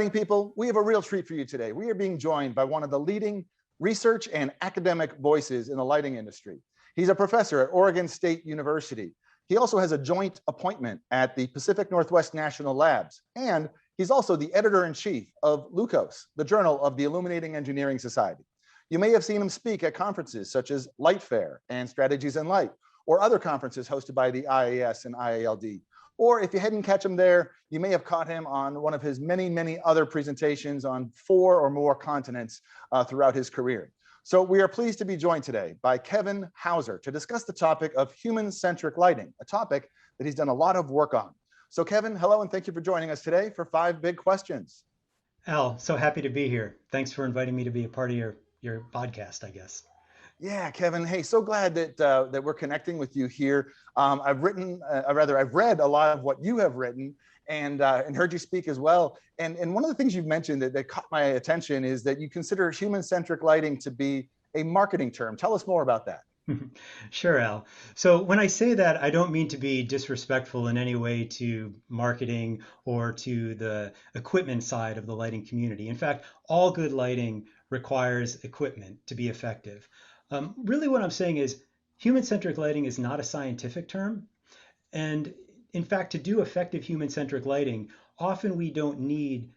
morning, people. We have a real treat for you today. We are being joined by one of the leading research and academic voices in the lighting industry. He's a professor at Oregon State University. He also has a joint appointment at the Pacific Northwest National Labs, and he's also the editor-in-chief of LEUKOS, the journal of the Illuminating Engineering Society. You may have seen him speak at conferences such as Light Fair and Strategies in Light, or other conferences hosted by the IAS and IALD. Or if you didn't catch him there, you may have caught him on one of his many, many other presentations on 4 or more continents throughout his career. So we are pleased to be joined today by Kevin Hauser to discuss the topic of human-centric lighting, a topic that he's done a lot of work on. So Kevin, hello, and thank you for joining us today for 5 big questions. Al, so happy to be here. Thanks for inviting me to be a part of your podcast, I guess. Yeah, Kevin. Hey, so glad that we're connecting with you here. I've read a lot of what you have written and heard you speak as well. And one of the things you've mentioned that caught my attention is that you consider human-centric lighting to be a marketing term. Tell us more about that. Sure, Al. So when I say that, I don't mean to be disrespectful in any way to marketing or to the equipment side of the lighting community. In fact, all good lighting requires equipment to be effective. Really what I'm saying is human-centric lighting is not a scientific term. And in fact, to do effective human-centric lighting, often we don't need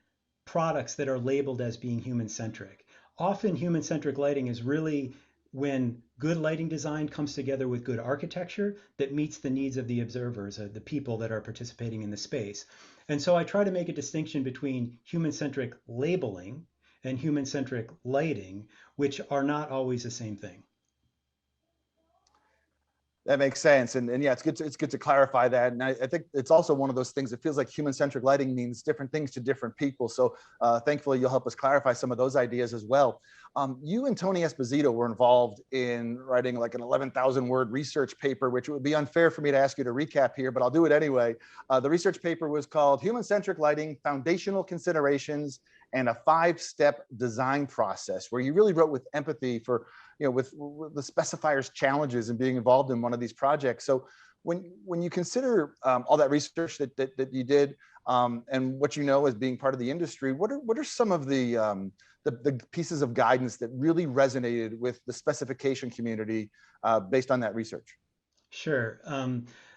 products that are labeled as being human-centric. Often human-centric lighting is really when good lighting design comes together with good architecture that meets the needs of the observers, the people that are participating in the space. And so I try to make a distinction between human-centric labeling and human-centric lighting, which are not always the same thing. That makes sense. And yeah, it's good to clarify that. And I think it's also one of those things that feels like human-centric lighting means different things to different people. So thankfully, you'll help us clarify some of those ideas as well. You and Tony Esposito were involved in writing like an 11,000 word research paper, which would be unfair for me to ask you to recap here, but I'll do it anyway. The research paper was called Human-Centric Lighting, Foundational Considerations and a 5-Step Design Process, where you really wrote with empathy for, with the specifiers challenges and being involved in one of these projects. So when you consider all that research that you did and what you know as being part of the industry, what are some of the pieces of guidance that really resonated with the specification community based on that research? Sure.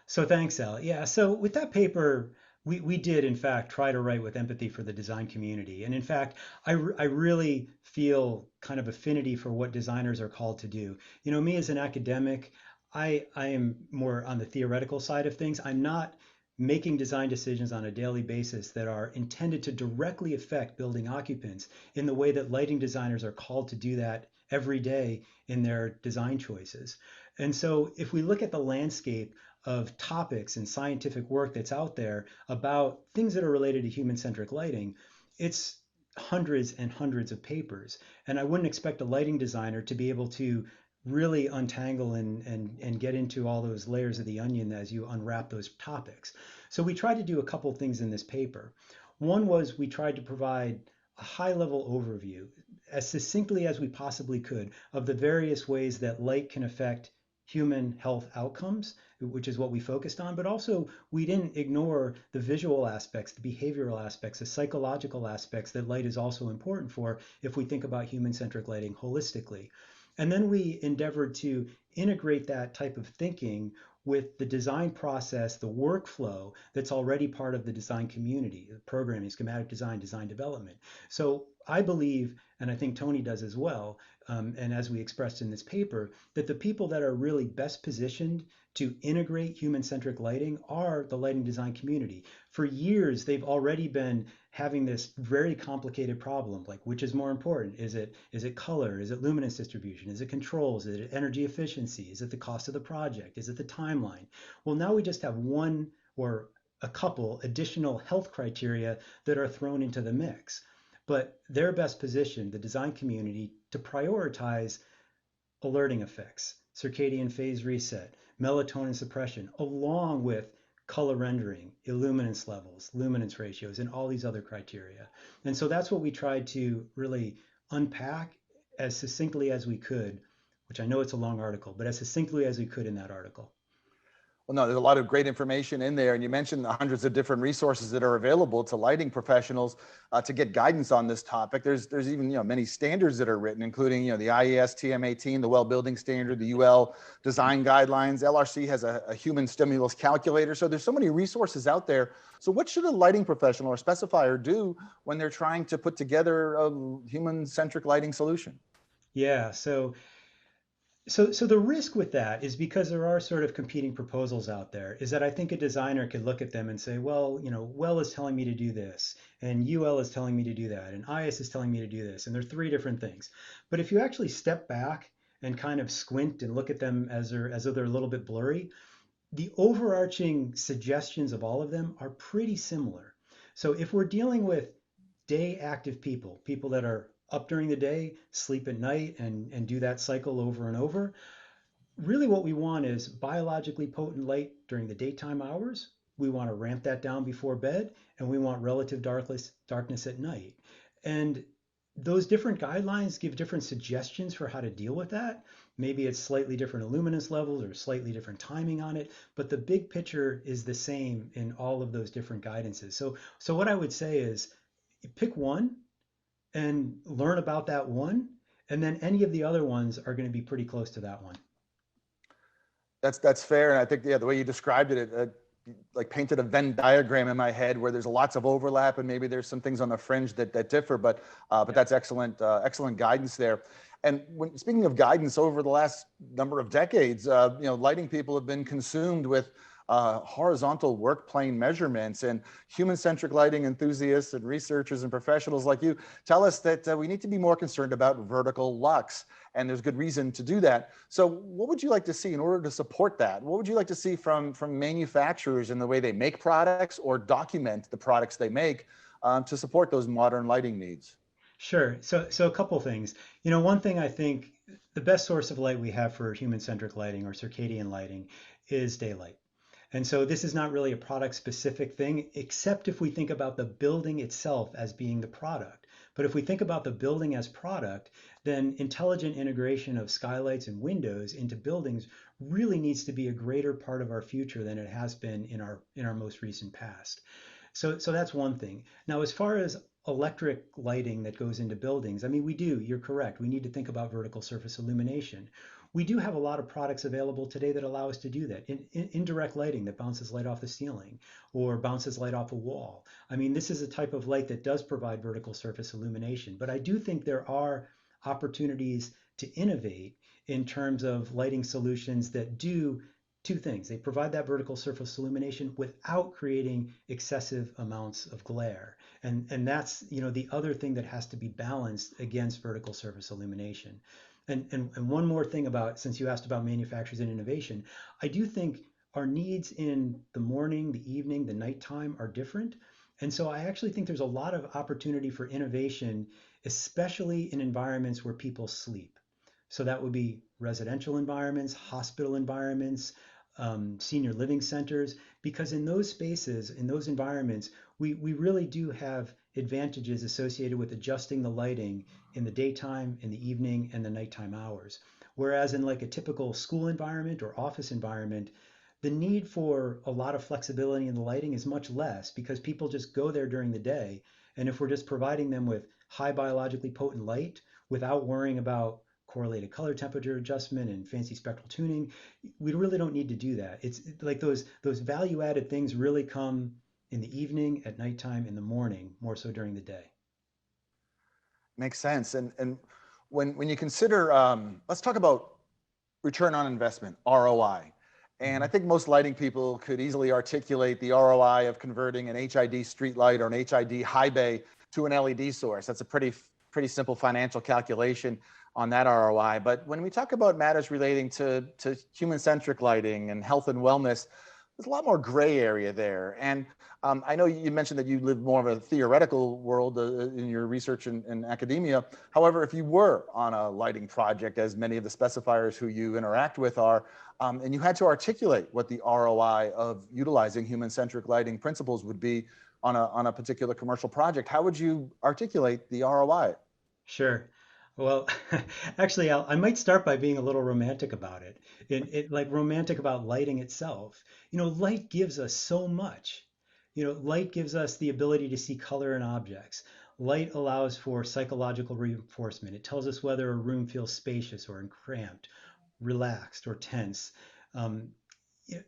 So thanks, Al. Yeah, so with that paper, we did, in fact, try to write with empathy for the design community. And in fact, I really feel kind of affinity for what designers are called to do. Me as an academic, I am more on the theoretical side of things. I'm not making design decisions on a daily basis that are intended to directly affect building occupants in the way that lighting designers are called to do that every day in their design choices. And so if we look at the landscape of topics and scientific work that's out there about things that are related to human-centric lighting, it's hundreds and hundreds of papers. And I wouldn't expect a lighting designer to be able to really untangle and get into all those layers of the onion as you unwrap those topics. So we tried to do a couple things in this paper. One was we tried to provide a high-level overview, as succinctly as we possibly could, of the various ways that light can affect human health outcomes, which is what we focused on, but also we didn't ignore the visual aspects, the behavioral aspects, the psychological aspects that light is also important for if we think about human-centric lighting holistically. And then we endeavored to integrate that type of thinking with the design process, the workflow that's already part of the design community, the programming, schematic design, design development. So I believe, and I think Tony does as well, and as we expressed in this paper, that the people that are really best positioned to integrate human-centric lighting are the lighting design community. For years, they've already been having this very complicated problem, like which is more important? Is it color? Is it luminance distribution? Is it controls? Is it energy efficiency? Is it the cost of the project? Is it the timeline? Well, now we just have one or a couple additional health criteria that are thrown into the mix. But they're best positioned, the design community, to prioritize alerting effects, circadian phase reset, melatonin suppression, along with color rendering, illuminance levels, luminance ratios, and all these other criteria. And so that's what we tried to really unpack as succinctly as we could, which I know it's a long article, but as succinctly as we could in that article. Well, no, there's a lot of great information in there. And you mentioned the hundreds of different resources that are available to lighting professionals to get guidance on this topic. There's even, many standards that are written, including, the IES TM18, the well building standard, the UL design guidelines. LRC has a human stimulus calculator. So there's so many resources out there. So what should a lighting professional or specifier do when they're trying to put together a human centric lighting solution? Yeah, so the risk with that is because there are sort of competing proposals out there, is that I think a designer could look at them and say, well, well is telling me to do this, and UL is telling me to do that, and IS is telling me to do this, and they're three different things. But if you actually step back and kind of squint and look at them as though they're a little bit blurry, the overarching suggestions of all of them are pretty similar. So if we're dealing with day active people, people that are up during the day, sleep at night, and do that cycle over and over, really what we want is biologically potent light during the daytime hours. We want to ramp that down before bed, and we want relative darkness at night. And those different guidelines give different suggestions for how to deal with that. Maybe it's slightly different luminance levels or slightly different timing on it, but the big picture is the same in all of those different guidances. So what I would say is pick one and learn about that one, and then any of the other ones are going to be pretty close to that one. That's fair, and I think the way you described it like painted a Venn diagram in my head where there's lots of overlap and maybe there's some things on the fringe that differ. But that's excellent excellent guidance there. And speaking of guidance, over the last number of decades, lighting people have been consumed with horizontal work plane measurements, and human-centric lighting enthusiasts and researchers and professionals like you tell us that we need to be more concerned about vertical lux, and there's good reason to do that. So what would you like to see in order to support that? What would you like to see from manufacturers in the way they make products or document the products they make to support those modern lighting needs? Sure. So a couple things. One thing I think the best source of light we have for human-centric lighting or circadian lighting is daylight. And so this is not really a product specific thing, except if we think about the building itself as being the product. But if we think about the building as product, then intelligent integration of skylights and windows into buildings really needs to be a greater part of our future than it has been in our most recent past. So that's one thing. Now, as far as electric lighting that goes into buildings, I mean, you're correct. We need to think about vertical surface illumination. We do have a lot of products available today that allow us to do that. Indirect lighting that bounces light off the ceiling or bounces light off a wall. I mean, this is a type of light that does provide vertical surface illumination, but I do think there are opportunities to innovate in terms of lighting solutions that do two things. They provide that vertical surface illumination without creating excessive amounts of glare. And that's, the other thing that has to be balanced against vertical surface illumination. And one more thing about, since you asked about manufacturers and innovation, I do think our needs in the morning, the evening, the nighttime are different. And so I actually think there's a lot of opportunity for innovation, especially in environments where people sleep. So that would be residential environments, hospital environments, senior living centers, because in those spaces, in those environments, we really do have advantages associated with adjusting the lighting in the daytime, in the evening, and the nighttime hours. Whereas in like a typical school environment or office environment, the need for a lot of flexibility in the lighting is much less because people just go there during the day. And if we're just providing them with high biologically potent light without worrying about correlated color temperature adjustment and fancy spectral tuning, we really don't need to do that. It's like those value added things really come in the evening, at nighttime, in the morning, more so during the day. Makes sense. And when you consider, let's talk about return on investment, ROI. And I Mhm. think most lighting people could easily articulate the ROI of converting an HID street light or an HID high bay to an LED source. That's a pretty simple financial calculation on that ROI. But when we talk about matters relating to human-centric lighting and health and wellness, there's a lot more gray area there. And I know you mentioned that you live more of a theoretical world in your research and academia. However, if you were on a lighting project, as many of the specifiers who you interact with are, and you had to articulate what the ROI of utilizing human-centric lighting principles would be on a particular commercial project, how would you articulate the ROI? Sure. Well, actually, I might start by being a little romantic about it. Like romantic about lighting itself. Light gives us so much. Light gives us the ability to see color in objects. Light allows for psychological reinforcement. It tells us whether a room feels spacious or cramped, relaxed or tense. Um,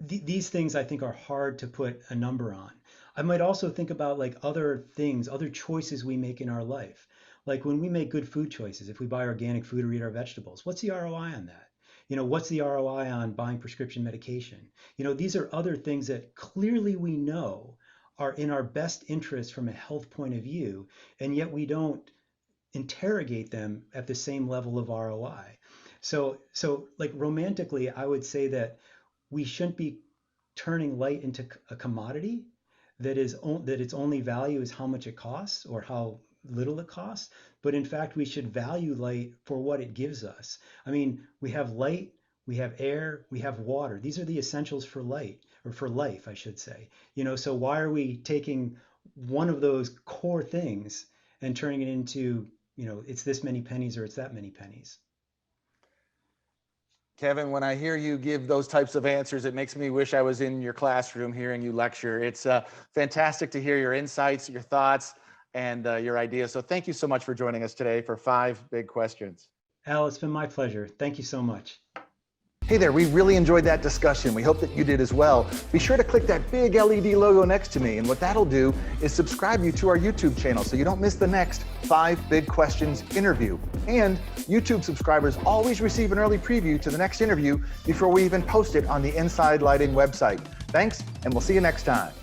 these things I think are hard to put a number on. I might also think about like other things, other choices we make in our life. Like when we make good food choices, if we buy organic food or eat our vegetables, what's the ROI on that? What's the ROI on buying prescription medication? These are other things that clearly we know are in our best interest from a health point of view, and yet we don't interrogate them at the same level of ROI. So like romantically, I would say that we shouldn't be turning light into a commodity that its only value is how much it costs or how little it costs. But in fact, we should value light for what it gives us. I mean, we have light, we have air, we have water. These are the essentials for light, or for life, I should say. So why are we taking one of those core things and turning it into, it's this many pennies or it's that many pennies? Kevin, when I hear you give those types of answers, it makes me wish I was in your classroom hearing you lecture. It's fantastic to hear your insights, your thoughts, and your ideas. So thank you so much for joining us today for 5 big questions. Al, it's been my pleasure. Thank you so much. Hey there, we really enjoyed that discussion. We hope that you did as well. Be sure to click that big LED logo next to me, and what that'll do is subscribe you to our YouTube channel so you don't miss the next 5 Big Questions interview. And YouTube subscribers always receive an early preview to the next interview before we even post it on the Inside Lighting website. Thanks, and we'll see you next time.